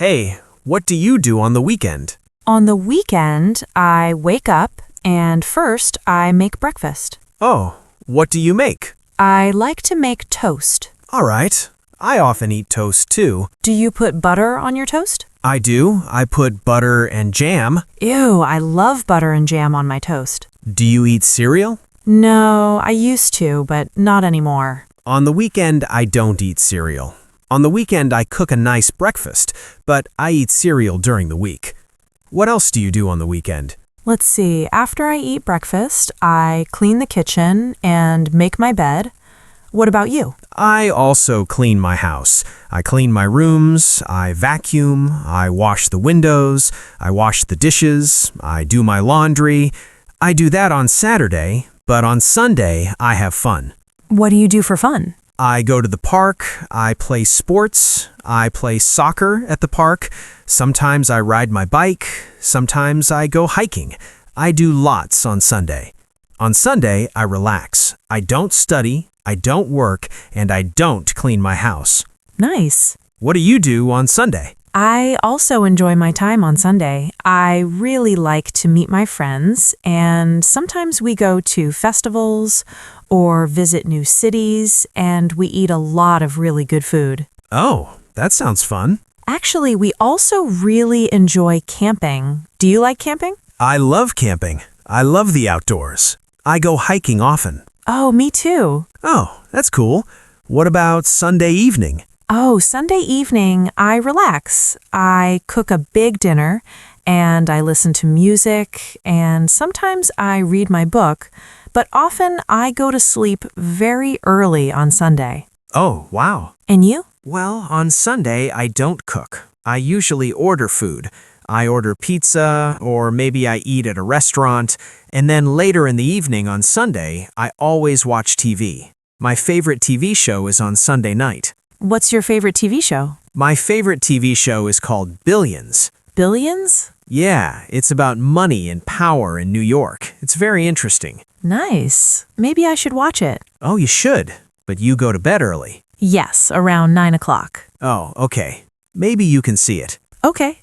Hey, what do you do on the weekend? On the weekend, I wake up and first I make breakfast. Oh, what do you make? I like to make toast. All right. I often eat toast too. Do you put butter on your toast? I do. I put butter and jam. Ew, I love butter and jam on my toast. Do you eat cereal? No, I used to, but not anymore. On the weekend, I don't eat cereal. On the weekend, I cook a nice breakfast, but I eat cereal during the week. What else do you do on the weekend? Let's see, after I eat breakfast, I clean the kitchen and make my bed. What about you? I also clean my house. I clean my rooms, I vacuum, I wash the windows, I wash the dishes, I do my laundry. I do that on Saturday, but on Sunday, I have fun. What do you do for fun? I go to the park, I play sports, I play soccer at the park. Sometimes I ride my bike, sometimes I go hiking. I do lots on Sunday. On Sunday, I relax. I don't study, I don't work, and I don't clean my house. Nice. What do you do on Sunday? I also enjoy my time on Sunday. I really like to meet my friends, and sometimes we go to festivals or visit new cities, and we eat a lot of really good food. Oh, that sounds fun. Actually, we also really enjoy camping. Do you like camping? I love camping. I love the outdoors. I go hiking often. Oh, me too. Oh, that's cool. What about Sunday evening? Oh, Sunday evening, I relax. I cook a big dinner, and I listen to music, and sometimes I read my book, but often I go to sleep very early on Sunday. Oh, wow. And you? Well, on Sunday, I don't cook. I usually order food. I order pizza, or maybe I eat at a restaurant, and then later in the evening on Sunday, I always watch TV. My favorite TV show is on Sunday night. What's your favorite TV show? My favorite TV show is called Billions. Billions? Yeah, it's about money and power in New York. It's very interesting. Nice. Maybe I should watch it. Oh, you should, but you go to bed early. Yes, around 9 o'clock. Oh, okay. Maybe you can see it. Okay.